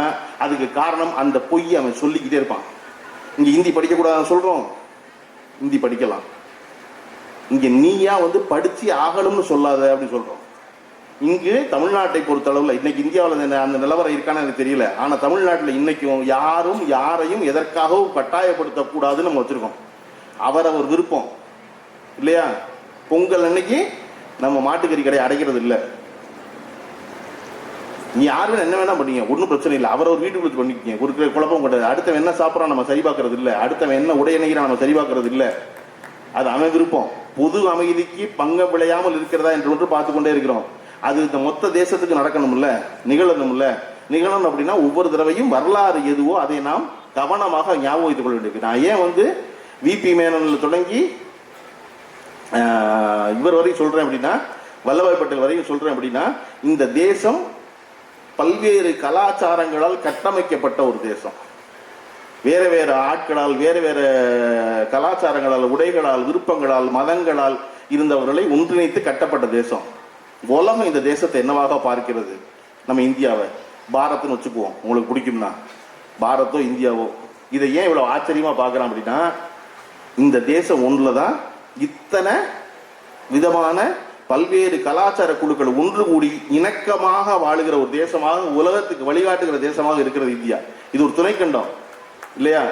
அதுக்கு காரணம் அந்த பொய் அவன் சொல்லிக்கிட்டே இருப்பான். இங்க ஹிந்தி படிக்க கூடாதுன்னு சொல்றோம், ஹிந்தி படிக்கலாம். இங்க நீயா வந்து படிச்சு ஆகணும்னு சொல்லாத அப்படின்னு சொல்றோம். இங்கு தமிழ்நாட்டை பொறுத்தளவுல இன்னைக்கு இந்தியாவில் அந்த நிலவரம் இருக்கான்னு எனக்கு தெரியல. ஆனா தமிழ்நாட்டில் இன்னைக்கும் யாரும் யாரையும் எதற்காகவும் கட்டாயப்படுத்தக்கூடாதுன்னு நம்ம வச்சிருக்கோம். அவரவர் விருப்பம் இல்லையா? பொங்கல் அன்னைக்கு நம்ம மாட்டுக்கறி கடை அடைக்கிறது இல்லை. நீ யாருமே என்ன வேணா பண்ணீங்க, ஒன்றும் பிரச்சனை இல்லை. அவரவர் வீட்டுக்குள்ள பண்ணிக்கீங்க, ஒரு குழப்பம் கிடையாது. அடுத்தவன் என்ன சாப்பிட்றான் நம்ம சரி பார்க்கறது இல்லை, அடுத்தவன் என்ன உடைய நெய்கிறான் நம்ம சரி பார்க்கறது இல்லை. அது அவன் விருப்பம். பொது அமைதிக்கு பங்கம் விளையாமல் இருக்கிறதா என்று ஒன்று பார்த்து கொண்டே இருக்கிறோம். அது இந்த மொத்த தேசத்துக்கு நடக்கணும்ல, நிகழணும் அப்படின்னா ஒவ்வொரு தடவையும் வரலாறு எதுவோ அதை நாம் கவனமாக ஞாபகம் வைத்துக் கொள்ள வேண்டியது. நான் ஏன் வந்து விபி மேனன்ல தொடங்கி இவர் வரையும் சொல்றேன் அப்படின்னா, வல்லபாய் பட்டேல் வரையும் சொல்றேன் அப்படின்னா, இந்த தேசம் பல்வேறு கலாச்சாரங்களால் கட்டமைக்கப்பட்ட ஒரு தேசம். வேற வேற ஆட்களால், வேற வேற கலாச்சாரங்களால், உடைகளால், விருப்பங்களால், மதங்களால் இருந்தவர்களை ஒன்றிணைத்து கட்டப்பட்ட தேசம். உலகம் இந்த தேசத்தை என்னவாக பார்க்கிறது? நம்ம இந்தியாவை பாரத்னு வச்சுக்குவோம், உங்களுக்கு பிடிக்கும்னா பாரத்தோ இந்தியாவோ. இதை ஏன் இவ்வளவு ஆச்சரியமா பார்க்கலாம் அப்படின்னா, இந்த தேசம் ஒன்றுலதான் இத்தனை விதமான பல்வேறு கலாச்சார குழுக்கள் ஒன்று கூடி இணக்கமாக வாழுகிற ஒரு தேசமாக, உலகத்துக்கு வழிகாட்டுகிற தேசமாக இருக்கிறது இந்தியா. இது ஒரு துணைக்கண்டம் இல்லையா?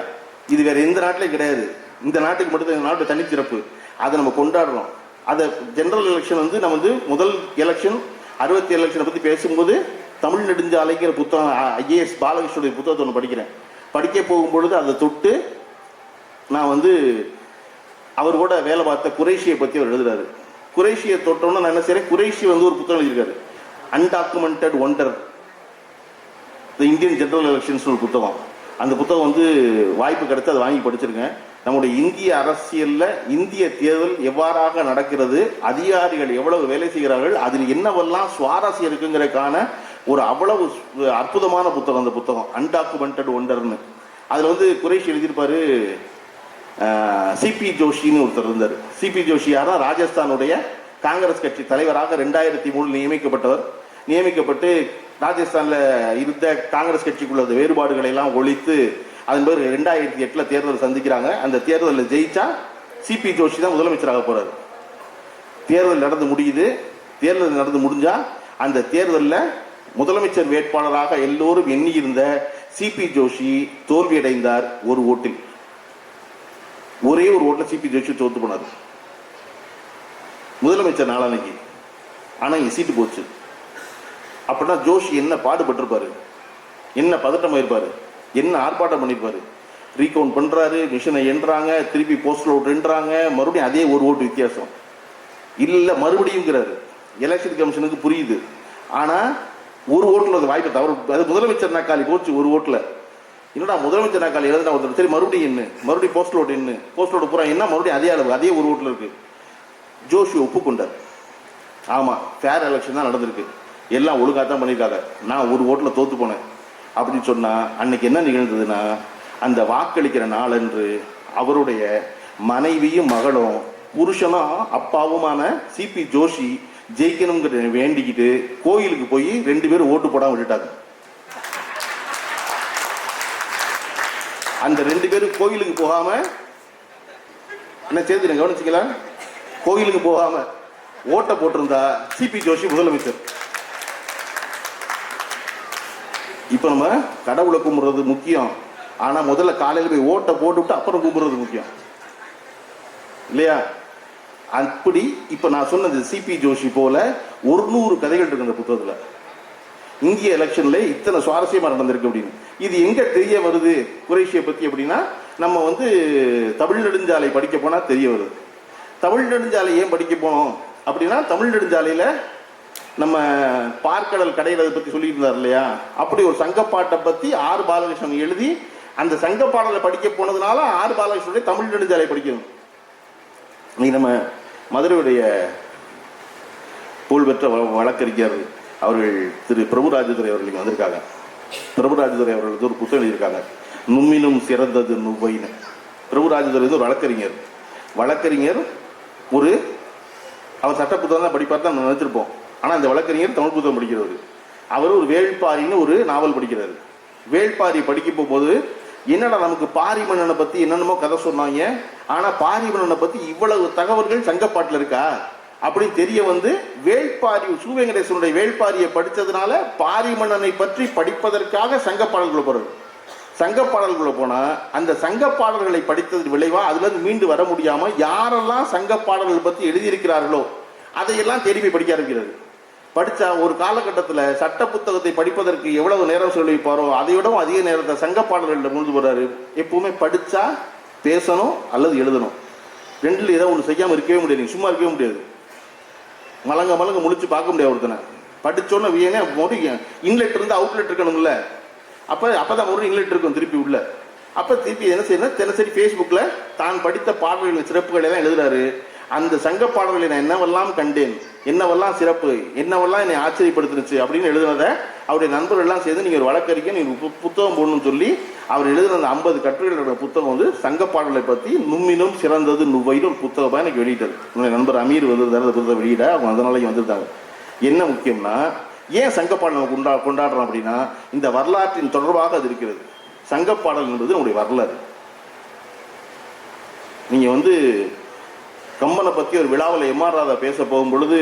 இது வேற எந்த நாட்டிலையும் கிடையாது. இந்த நாட்டுக்கு மட்டும் இந்த நாட்டு தனிச்சிறப்பு. அதை நம்ம கொண்டாடுறோம். அதை ஜெனரல் எலெக்ஷன் வந்து நம்ம வந்து முதல் எலெக்ஷன் 67 எலெக்ஷனை பத்தி பேசும்போது தமிழ் நெடுஞ்சாலைங்கிற புத்தகம், ஐஏஎஸ் பாலகிருஷ்ணனுடைய புத்தகத்தை ஒன்று படிக்கிறேன். படிக்க போகும்பொழுது அதை தொட்டு நான் வந்து அவர் கூட வேலை பார்த்த குறைஷியை பத்தி அவர் எழுதுறாரு. குறைஷியை தொட்டோன்னு நான் என்ன செய்யறேன், குறைஷி வந்து ஒரு புத்தகம் எழுதியிருக்காரு, undocumented wonder the Indian general elections ஒரு புத்தகம். அந்த புத்தகம் வந்து வாய்ப்பு கிடைத்து அதை வாங்கி படிச்சிருக்கேன். நம்முடைய இந்திய அரசியல்ல இந்திய தேர்தல் எவ்வாறாக நடக்கிறது, அதிகாரிகள் எவ்வளவு வேலை செய்கிறார்கள், அதில் என்னவெல்லாம் சுவாரஸ்யம் இருக்குங்கிறதுக்கான ஒரு அவ்வளவு அற்புதமான புத்தகம் அந்த புத்தகம், அன்டாக்குமெண்டட் ஒண்டர்னு. அதில் வந்து குரேஷி எழுதியிருப்பாரு. சிபி ஜோஷின்னு ஒருத்தர் இருந்தார். சிபி ஜோஷி யாரா, ராஜஸ்தானுடைய காங்கிரஸ் கட்சி தலைவராக 2003 நியமிக்கப்பட்டவர். நியமிக்கப்பட்டு ராஜஸ்தானில் இருந்த காங்கிரஸ் கட்சிக்குள்ள வேறுபாடுகளை எல்லாம் ஒழித்து அதன் பிறகு 2008 தேர்தல் சந்திக்கிறாங்க. அந்த தேர்தலில் ஜெயிச்சா சிபி ஜோஷி தான் முதலமைச்சராக போறாரு. தேர்தல் நடந்து முடியுது. தேர்தல் நடந்து முடிஞ்சா அந்த தேர்தலில் முதலமைச்சர் வேட்பாளராக எல்லோரும் எண்ணி இருந்த சிபி ஜோஷி தோல்வியடைந்தார். ஒரு ஓட்டில், ஒரே ஒரு ஓட்டில் சிபி ஜோஷி தோத்து போனார் முதலமைச்சர் நாளானைக்கு. ஆனா இங்க சீட்டு போச்சு. அப்படின்னா ஜோஷி என்ன பாடுபட்டிருப்பாரு, என்ன பதட்டம் இருப்பாரு, என்ன ஆர்ப்பாட்டம் பண்ணிருப்பாரு. ரீகவுண்ட் பண்றாரு, மிஷினை எண்றாங்க, திருப்பி போஸ்டல் ஓட்டு எண்றாங்க, மறுபடியும் அதே ஒரு ஓட்டு வித்தியாசம். இல்ல மறுபடியும்ங்கிறாரு. எலெக்ஷன் கமிஷனுக்கு புரியுது. ஆனா ஒரு ஓட்டுல அது வாய்ப்பு தவறு. அது முதலமைச்சர் நாக்காளி போச்சு ஒரு ஓட்டுல. என்னடா முதலமைச்சர் நாக்காளி எழுதுனா ஒருத்தர், சரி மறுபடியும் என்ன, மறுபடியும் போஸ்டல் ஓட்டு என்ன, போஸ்டல் ஓட்டு பூரா என்ன, மறுபடியும் அதே அளவு அதே ஒரு ஓட்டுல இருக்கு. ஜோஷி ஒப்புக்கொண்டார். ஆமா, ஃபேர் எலெக்ஷன் தான் நடந்திருக்கு, எல்லாம் ஒழுங்கா தான் பண்ணியிருக்காங்க, நான் ஒரு ஓட்டுல தோத்து போனேன் அப்படின்னு சொன்னா அன்னைக்கு என்ன நிகழ்ந்ததுன்னா, அந்த வாக்களிக்கிற நாளன்று அவருடைய மனைவியும் மகளும் புருஷனும் அப்பாவுமான சிபி ஜோஷி ஜெயிக்கணுங்கிற வேண்டிக்கிட்டு கோயிலுக்கு போய் 2 பேரும் ஓட்டு போடாம விட்டுட்டாங்க. அந்த 2 பேரும் கோயிலுக்கு போகாம என்ன சேர்த்து கவனிச்சிக்கலாம், கோயிலுக்கு போகாம ஓட்ட போட்டிருந்தா சிபி ஜோஷி முதலமைச்சர். இப்ப நம்ம கடவுளை கும்பிடுறது முக்கியம். ஆனா முதல்ல காலையில போய் ஓட்ட போட்டுவிட்டு அப்புறம் கும்பிடுறது முக்கியம் இல்லையா? அப்படி இப்ப நான் சொன்னது சிபி ஜோஷி போல 100 கதைகள் இருக்கு அந்த புத்தகத்துல. இந்திய எலெக்ஷன்ல இத்தனை சுவாரஸ்யமா நடந்திருக்கு அப்படின்னு. இது எங்க தெரிய வருது குரேஷியை பத்தி அப்படின்னா, நம்ம வந்து தமிழ் நெடுஞ்சாலை படிக்க போனா தெரிய வருது. தமிழ் நெடுஞ்சாலை ஏன் படிக்க போனோம் அப்படின்னா, தமிழ் நெடுஞ்சாலையில நம்ம பார்க்கடல் கடைகளை பத்தி சொல்லிட்டு இருந்தார் இல்லையா, அப்படி ஒரு சங்கப்பாட்டை பத்தி ஆர் பாலகிருஷ்ணன் எழுதி அந்த சங்கப்பாடலை படிக்க போனதுனால ஆர் பாலகிருஷ்ணனுடைய தமிழ் நெடுஞ்சாலை படிக்கணும். நம்ம மதுரையுடைய புகழ்பெற்ற வழக்கறிஞர் அவர்கள் திரு பிரபுராஜதுரை அவர்கள் இங்கே வந்திருக்காங்க. பிரபுராஜதுரை அவர்களுக்கு ஒரு புத்தகம் எழுதியிருக்காங்க, நும்மினும் சிறந்தது நுவ்வைன்னு. பிரபுராஜதுரை வந்து ஒரு வழக்கறிஞர் ஒரு அவர் சட்ட புத்தகம் தான் படிப்பார் தான் நம்ம நினைச்சிருப்போம். ஆனால் அந்த வழக்கறிஞர் தமிழ் புத்தகம் படிக்கிறவர். அவர் ஒரு வேள்பாரின்னு ஒரு நாவல் படிக்கிறார். வேள்பாரி படிக்க போகும்போது என்னடா நமக்கு பாரிமன்னனை பத்தி என்னென்னமோ கதை சொன்னாங்க, ஆனா பாரிமன்னனை பத்தி இவ்வளவு தகவல்கள் சங்கப்பாட்டில் இருக்கா அப்படின்னு தெரிய வந்து வேள்பாரி சூவேங்கடேசனுடைய வேள்பாரியை படித்ததுனால பாரிமன்னனை பற்றி படிப்பதற்காக சங்கப்பாடல்களை போறது. சங்கப்பாடல்களை போனா அந்த சங்கப்பாடல்களை படித்தது விளைவா அதுல இருந்து மீண்டு வர முடியாம யாரெல்லாம் சங்கப்பாடல்கள் பத்தி எழுதியிருக்கிறார்களோ அதையெல்லாம் திருப்பி படிக்க ஆரம்பிக்கிறது. படித்தா ஒரு காலகட்டத்தில் சட்ட புத்தகத்தை படிப்பதற்கு எவ்வளவு நேரம் செலவழிப்பாரோ அதைவிடவும் அதிக நேரத்தை சங்கப்பாடல்களில் கொண்டு போறாரு. எப்பவுமே படித்தா பேசணும் அல்லது எழுதணும், 2ல் ஏதோ ஒன்று செய்யாமல் இருக்கவே முடியாது. நீங்கள் சும்மா இருக்கவே முடியாது, மலங்க முழிச்சு பார்க்க முடியாது ஒருத்தனை. படித்தோன்னு வீணே மறுபடியும் இன்லெட் இருந்து அவுட்லெட் இருக்கணும்ல, அப்போதான் மறுபடியும் இன்லெட் இருக்கும் திருப்பி உள்ள. அப்போ திருப்பி என்ன செய்யணும், தினசரி ஃபேஸ்புக்கில் தான் படித்த பாடல்களின் சிறப்புகளை தான் எழுதுறாரு. அந்த சங்க பாடல்களை நான் என்னவெல்லாம் கண்டேன், என்னவெல்லாம் சிறப்பு, என்னவெல்லாம் என்னை ஆச்சரியப்படுத்துச்சு அப்படின்னு எழுதுனதை அவருடைய நண்பர்கள் எல்லாம் சேர்ந்து நீங்கள் ஒரு வழக்கறிஞர் நீங்கள் புத்தகம் போடணும்னு சொல்லி அவர் எழுதுன அந்த 50 கட்டுரைகளோட புத்தகம் வந்து சங்க பாடலை பற்றி நும்மினும் சிறந்தது நுவ்வைன்னு ஒரு புத்தகமாக எனக்கு வெளியிட்டது. என்னுடைய நண்பர் அமீர் வந்திருந்தாரு அந்த புத்தகம் வெளியிட, அவங்க அதனால வந்திருந்தாங்க. என்ன முக்கியம்னா, ஏன் சங்கப்பாடல் நம்ம கொண்டாடுறோம் அப்படின்னா, இந்த வரலாற்றின் தொடர்பாக அது இருக்கிறது. சங்கப்பாடல் என்பது நம்முடைய வரலாறு. நீங்க வந்து கம்பனை பத்தி ஒரு விழாவில் எம்.ஆர். ராதா பேச போகும் பொழுது,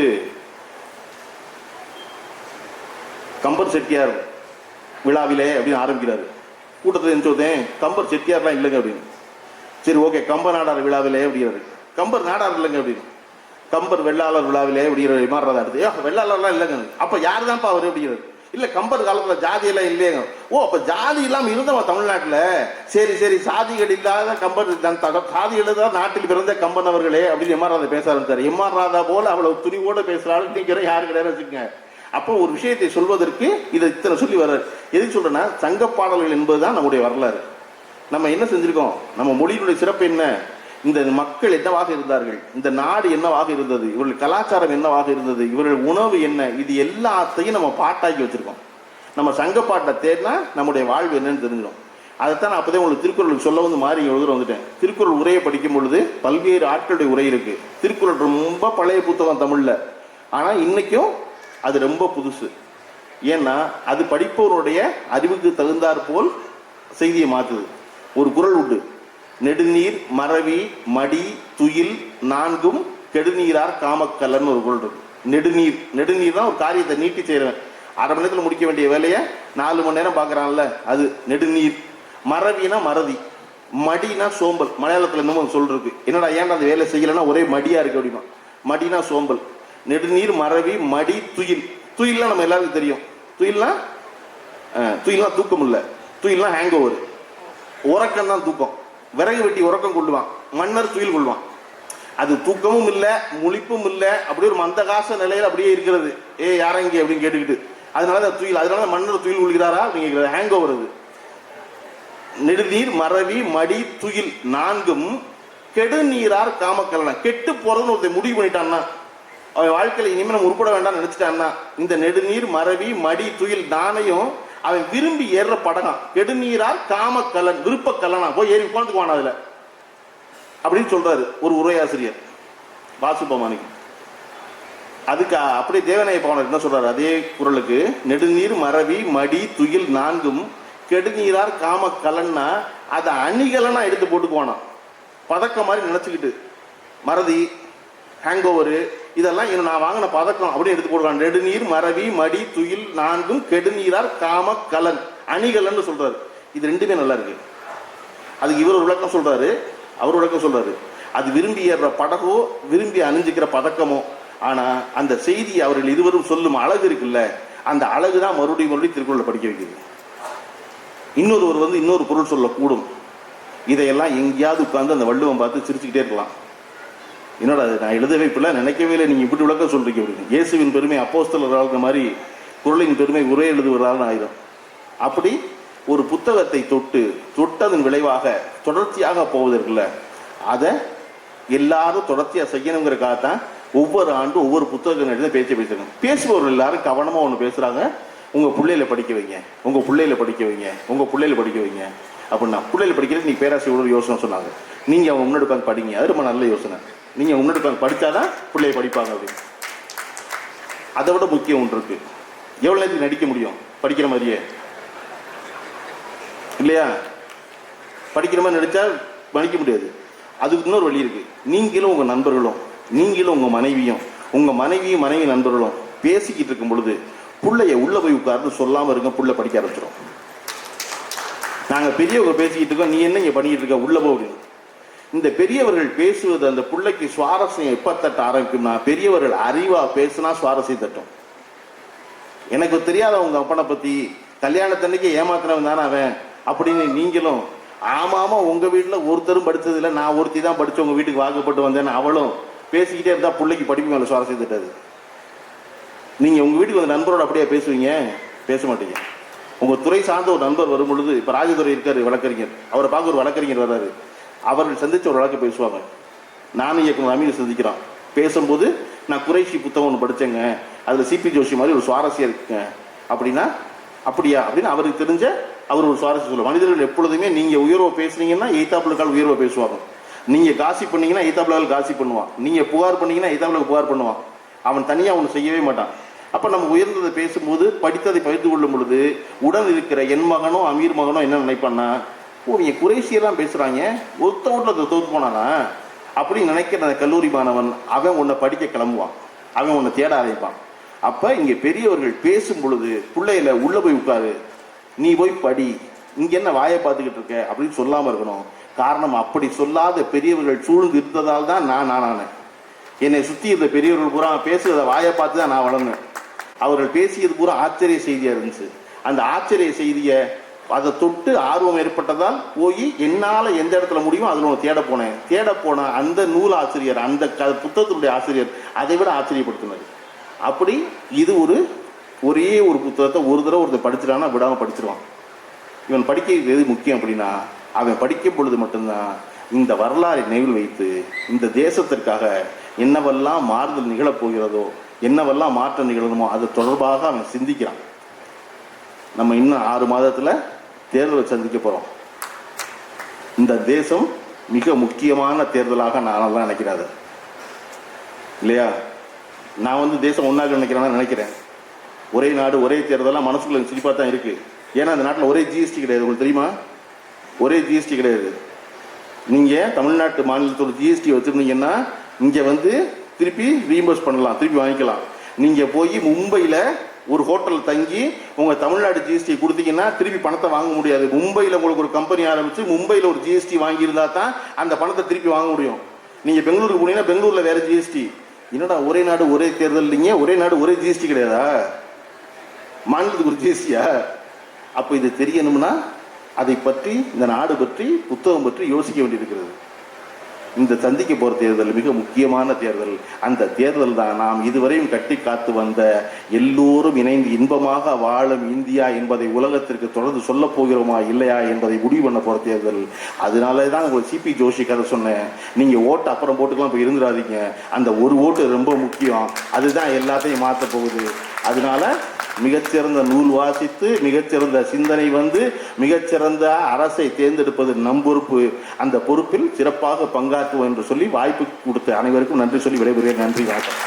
கம்பர் செட்டியார் விழாவிலே அப்படின்னு ஆரம்பிக்கிறாரு. கூட்டத்தில் நினைச்சோதேன் கம்பர் செட்டியார்லாம் இல்லைங்க அப்படின்னு. சரி ஓகே, கம்பர் நாடார் விழாவிலே அப்படிங்கிறாரு. கம்பர் நாடார் இல்லைங்க அப்படின்னு. கம்பர் வெள்ளாளர் விழாவிலே அப்படிங்கிற எம்.ஆர். ராதா எடுத்து, வெள்ளாளர்லாம் இல்லைங்க. அப்ப யாரு தான்ப்பா அவரு அப்படிங்கிறாரு. இல்ல கம்பர் காலத்துல ஜாதி எல்லாம் இல்லையங்க. ஓ அப்ப ஜாதி இல்லாம இருந்தவன் தமிழ்நாட்டுல, சரி சாதிகள் இல்லாத கம்பர், சாதி இல்லாத நாட்டில் பிறந்த கம்பன் அவர்களே அப்படின்னு எம்.ஆர். ராதா பேச ஆரம்பிச்சாரு. எம்.ஆர். ராதா போல அவ்வளவு துணிவோட பேசுறாரு யாரு கிடையாது வச்சுக்கோங்க. அப்போ ஒரு விஷயத்தை சொல்வதற்கு இதை இத்தனை சொல்லி வர்றாரு. எதுக்கு சொல்றேன்னா, சங்க பாடல்கள் என்பதுதான் நம்முடைய வரலாறு. நம்ம என்ன செஞ்சிருக்கோம், நம்ம மொழியினுடைய சிறப்பு என்ன, இந்த மக்கள் என்னவாக இருந்தார்கள், இந்த நாடு என்னவாக இருந்தது, இவர்கள் கலாச்சாரம் என்னவாக இருந்தது, இவர்கள் உணவு என்ன, இது எல்லாத்தையும் நம்ம பாட்டாக்கி வச்சிருக்கோம். நம்ம சங்கப்பாட்டை தேடினா நம்முடைய வாழ்வு என்னன்னு தெரிஞ்சிடும். அதைத்தான் நான் அப்போதே உங்களுக்கு திருக்குறளுக்கு சொல்ல வந்து மாறி எழுதுற வந்துட்டேன். திருக்குறள் உரையை படிக்கும் பொழுது பல்வேறு ஆட்களுடைய உரை இருக்கு. திருக்குறள் ரொம்ப பழைய புத்தகம் தமிழ்ல, ஆனா இன்னைக்கும் அது ரொம்ப புதுசு. ஏன்னா அது படிப்பவருடைய அறிவுக்கு தகுந்தாற் போல் செய்தியை மாற்றுது. ஒரு குறள் உண்டு, நெடுநீர் மறவி மடி துயில் நான்கும் கெடுநீரார் காமக்கல்லன்னு ஒரு குறள் இருக்கு. நெடுநீர், நெடுநீர் தான் ஒரு காரியத்தை நீட்டி செய்யறவன். அரை மணி நேரத்தில் முடிக்க வேண்டிய வேலையை 4 மணி நேரம் பார்க்குறான்ல, அது நெடுநீர். மறவினா மறதி, மடினா சோம்பல். மலையாளத்தில் இன்னமும் சொல்லிருக்கு, என்னடா ஏன்டா அந்த வேலை செய்யலைன்னா ஒரே மடியா இருக்கு அப்படிமா. மடினா சோம்பல். நெடுநீர் மறவி மடி துயில். துயில்லாம் நம்ம எல்லாருக்கும் தெரியும். துயில்லாம் தூக்கம் இல்லை, துயில்லாம் ஹேங் ஓவர். உறக்கம் தான் தூக்கம். விறகு வெட்டி உறக்கம் கொள்ளுவான், மன்னர் துயில் கொள்வான். அது தூக்கமும் இல்லை முழிப்பும் இல்லை, அப்படியே ஒரு மந்தகாச நிலையில் அப்படியே இருக்கிறது. யாரங்க அப்படின்னு கேட்டுக்கிட்டு, அதனால துயில். அதனால மன்னர் துயில் கொள்கிறாரா அப்படிங்கிறது ஹேங் ஓவர். அது நெடுநீர் மறவி மடி துயில் நான்கும் கெடுநீரார் காமக்கல்லனா. கெட்டு போறதுன்னு ஒருத்தர் முடிவு பண்ணிட்டான்னா, அவன் வாழ்க்கையில இனிமேல் நம்ம உருப்பட வேண்டாம்னு நினைச்சிட்டான்னா, இந்த நெடுநீர் மறவி மடி துயில் நானையும் அவன் விரும்பி ஏறுற படகம். கெடுநீரார் காமக்கல்லன், விருப்ப கல்லனா, போய் ஏறி உட்காந்துக்குவான் அதுல அப்படின்னு சொல்றாரு ஒரு உரையாசிரியர் வாசுபமானிக்கு. அதுக்கு அப்படியே தேவநாய பவனர் என்ன சொல்றாரு அதே குறளுக்கு, நெடுநீர் மறவி மடி துயில் நான்கும் கெடுநீரார் காம கலன்னா அதை அணிகலனா எடுத்து போட்டுக்குவானா, பதக்கம் மாதிரி நினைச்சுக்கிட்டு. மறதி, ஹேங் ஓவரு, இதெல்லாம் நான் வாங்கின பதக்கம் அப்படின்னு எடுத்து போடுவான். நெடுநீர் மறவி மடி துயில் நான்கும் கெடுநீரார் காம கலன், அணிகலன்னு சொல்றாரு. இது ரெண்டுமே நல்லா இருக்கு. அதுக்கு இவர் ஒரு விளக்கம் சொல்றாரு, அவர் விளக்கம் சொல்றாரு. அது விரும்பி ஏறுற படகோ விரும்பி அணிஞ்சுக்கிற பதக்கமோ, ஆனா அந்த செய்தி அவர்கள் இருவரும் சொல்லும் அழகு இருக்குல்ல, அந்த அழகு தான் மறுபடியும் திருக்குறளை படிக்க வைக்குது. இன்னொருவர் இன்னொரு பொருள் சொல்லக்கூடும். இதையெல்லாம் எங்கேயாவது உட்கார்ந்து அந்த வள்ளுவம் பார்த்து சிரிச்சுக்கிட்டே இருக்கலாம். என்னடா நான் எழுதவே இப்பெல்லாம் நினைக்கவே இல்லை, நீங்க இப்படி விளக்கம் சொல்றீங்க அப்படின்னு. இயேசுவின் பெருமை அப்போஸ்தலர் ஆளுங்க மாதிரி குறளின் பெருமை உரை எழுதுவதால் ஆயிரும். அப்படி ஒரு புத்தகத்தை தொட்டதன் விளைவாக தொடர்ச்சியாக போவதற்குள்ள அதை எல்லாரும் தொடர்ச்சியாக செய்யணுங்கிறக்காகத்தான் ஒவ்வொரு ஆண்டும் ஒவ்வொரு புத்தகம் எழுத பேசுறாங்க. பேசுபவர்கள் எல்லாரும் கவனமா ஒன்று பேசுறாங்க, உங்க பிள்ளையில படிக்க வைங்க, உங்க பிள்ளையில படிக்க வைங்க, உங்க பிள்ளையில படிக்க வைங்க அப்படின்னா. பிள்ளையில படிக்கிறது நீ பேராசிரியர் யோசனை சொன்னாங்க, நீங்க அவங்க முன்னாடி உட்காந்து படிங்க, அது ரொம்ப நல்ல யோசனை. நீங்க முன்னாடி உட்காந்து படிச்சாதான் பிள்ளைய படிப்பாங்க அப்படின்னு. அதை விட முக்கியம் ஒன்று இருக்கு, எவ்வளவு நேரத்துக்கு நடிக்க முடியும் படிக்கிற மாதிரியே இல்லையா? படிக்கிற மாதிரி நடிச்சா படிக்க முடியாது. அதுக்கு இன்னொரு வழி இருக்கு. நீங்களும் உங்க நண்பர்களும், நீங்களும் உங்க மனைவியும் மனைவி நண்பர்களும் பேசிக்கிட்டு இருக்கும் பொழுது புள்ளைய உள்ள போய் உட்கார்ந்து சொல்லாம இருக்க, புள்ள படிக்க ஆரம்பிச்சிடும். நாங்க பெரியவங்க பேசிக்கிட்டு இருக்கோம், நீ என்ன இங்க பண்ணிட்டு இருக்க, உள்ள போ அப்படின்னு. இந்த பெரியவர்கள் பேசுவது அந்த புள்ளைக்கு சுவாரஸ்யம் எப்ப தட்ட ஆரம்பிக்கும்னா, பெரியவர்கள் அறிவா பேசினா சுவாரஸ்யம் தட்டும். எனக்கு தெரியாத உங்க அப்பனை பத்தி, கல்யாணத்தன்னைக்கு ஏமாத்தினவன் தானே அவன் அப்படின்னு நீங்களும், ஆமாமா உங்க வீட்டுல ஒருத்தரும் படிச்சது இல்லை, நான் ஒருத்தி தான் படிச்சு உங்க வீட்டுக்கு வாக்கப்பட்டு வந்தேன்னு அவளும் பேசிக்கிட்டே இருந்தா பிள்ளைக்கு படிப்பு மேல சுவாரஸ்யம் தட்டாது. நீங்க உங்க வீட்டுக்கு வந்து நண்பரோட அப்படியே பேசுவீங்க? பேச மாட்டீங்க. உங்க துறை சார்ந்த ஒரு நண்பர் வரும் பொழுது, இப்ப ராஜதுரை இருக்காரு வழக்கறிஞர், அவரை பார்க்க ஒரு வழக்கறிஞர் வர்றாரு, அவர்கள் சந்திச்ச ஒரு வழக்கு பேசுவாங்க. நானும் இயக்குனர் அமீர் சந்திக்கிறான். பேசும்போது நான் குறைஷி புத்தகம் ஒன்று படிச்சேங்க, அதுல சிபி ஜோஷி மாதிரி ஒரு சுவாரஸ்யம் இருக்குங்க அப்படின்னா, அப்படியா அப்படின்னு அவருக்கு தெரிஞ்ச அவர் ஒரு சுவாரஸ்யம் சொல்லுவார். மனிதர்கள் எப்பொழுதுமே நீங்க உயர்வை பேசுனீங்கன்னா எய்தாப்புலக்கால் உயர்வை பேசுவாங்க, நீங்க காசி பண்ணீங்கன்னா எய்தாப்புலக்கால் காசி பண்ணுவான், நீங்க புகார் பண்ணீங்கன்னா எய்தாப்புலக்கு புகார் பண்ணுவான். அவன் தனியா ஒன்று செய்யவே மாட்டான். அப்ப நம்ம உயர்ந்ததை பேசும்போது, படித்ததை பகிர்ந்து கொள்ளும் பொழுது, உடன் இருக்கிற என் மகனோ அமீர் மகனோ என்ன நினைப்பான்னா, ஓ நீங்க குறைசியெல்லாம் பேசுறாங்க, ஒருத்த வீட்டில் தோத்து போனானா அப்படின்னு நினைக்கிற அந்த கல்லூரி மாணவன் அவன் உன்னை படிக்க கிளம்புவான், அவன் உன்னை தேட ஆரம்பிப்பான். அப்ப இங்க பெரியவர்கள் பேசும் பொழுது பிள்ளையில உள்ள போய் உட்காரு, நீ போய் படி, இங்க என்ன வாயை பார்த்துக்கிட்டு இருக்க அப்படின்னு சொல்லாம இருக்கணும். காரணம், அப்படி சொல்லாத பெரியவர்கள் சூழ்ந்து இருந்ததால் தான் நான் என்னை சுத்தி இருந்த பெரியவர்கள் பூரா பேசுறத வாயை பார்த்து தான் நான் வளர்ந்தேன். அவர்கள் பேசியது பூரா ஆச்சரிய செய்தியா இருந்துச்சு. அந்த ஆச்சரிய செய்தியை அதை தொட்டு ஆர்வம் ஏற்பட்டதால் போய் என்னால எந்த இடத்துல முடியும் அதுல ஒன்று தேட போன அந்த நூல் ஆசிரியர், அந்த புத்தகத்தினுடைய ஆசிரியர் அதை விட ஆச்சரியப்படுத்தினார். அப்படி இது ஒரே ஒரு புத்தகத்தை ஒரு தடவை ஒருத்தர் படிச்சிடான்னா விடாம படிச்சிருவான். இவன் படிக்க எது முக்கியம் அப்படின்னா, அவன் படிக்கும் பொழுது மட்டும்தான் இந்த வரலாறை நினைவில் வைத்து இந்த தேசத்திற்காக என்னவெல்லாம் மாறுதல் நிகழப்போகிறதோ, என்னவெல்லாம் மாற்றம் நிகழணுமோ அது தொடர்பாக அவன் சிந்திக்கிறான். நம்ம இன்னும் 6 மாதத்தில் தேர்தலை சந்திக்க போகிறோம். இந்த தேசம் மிக முக்கியமான தேர்தலாக நான் நினைக்கிறேன். அது இல்லையா? நான் தேசம் ஒன்றாக நினைக்கிறேன். ஒரே நாடு ஒரே தேர்தலாம் மனசுக்குள்ள சிரிப்பாக தான் இருக்குது. ஏன்னா அந்த நாட்டில் ஒரே ஜிஎஸ்டி கிடையாது. உங்களுக்கு தெரியுமா? ஒரே ஜிஎஸ்டி கிடையாது. நீங்கள் தமிழ்நாட்டு மாநிலத்தோட ஜிஎஸ்டி வச்சுருந்தீங்கன்னா இங்கே திருப்பி ரீஇம்பர்ஸ் பண்ணலாம், திருப்பி வாங்கிக்கலாம். நீங்கள் போய் மும்பையில் ஒரு ஹோட்டலில் தங்கி உங்கள் தமிழ்நாடு ஜிஎஸ்டி கொடுத்தீங்கன்னா திருப்பி பணத்தை வாங்க முடியாது. மும்பையில் உங்களுக்கு ஒரு கம்பெனி ஆரம்பித்து மும்பையில் ஒரு ஜிஎஸ்டி வாங்கியிருந்தா தான் அந்த பணத்தை திருப்பி வாங்க முடியும். நீங்கள் பெங்களூருக்கு போனீங்கன்னா பெங்களூரில் வேறு ஜிஎஸ்டி. என்னடா ஒரே நாடு ஒரே தேர்தல் இல்லைங்க, ஒரே நாடு ஒரே ஜிஎஸ்டி கிடையாதா? மாநிலத்துக்கு ஒரு ஜிஎஸ்டியா? அப்போ இது தெரியணும்னா அதை பற்றி, இந்த நாடு பற்றி, புத்தகம் பற்றி யோசிக்க வேண்டியிருக்கிறது. இந்த சந்திக்க போகிற தேர்தல் மிக முக்கியமான தேர்தல். அந்த தேர்தல் தான் நாம் இதுவரையும் கட்டி காத்து வந்த எல்லோரும் இணைந்து இன்பமாக வாழும் இந்தியா என்பதை உலகத்திற்கு தொடர்ந்து சொல்ல போகிறோமா இல்லையா என்பதை முடிவு பண்ண போகிற தேர்தல். அதனால தான் உங்களுக்கு சிபி ஜோஷி கதை சொன்னேன். நீங்கள் ஓட்டு அப்புறம் போட்டுக்கலாம், இப்போ இருந்துடாதீங்க. அந்த ஒரு ஓட்டு ரொம்ப முக்கியம். அதுதான் எல்லாத்தையும் மாற்ற போகுது. அதனால மிகச்சிறந்த நூல் வாசித்து, மிகச்சிறந்த சிந்தனை மிகச்சிறந்த அரசை தேர்ந்தெடுப்பது நம் பொறுப்பு. அந்த பொறுப்பில் சிறப்பாக பங்காற்றுவோம் என்று சொல்லி வாய்ப்பு கொடுத்த அனைவருக்கும் நன்றி சொல்லி விடைபெறுகிறேன். நன்றி, வணக்கம்.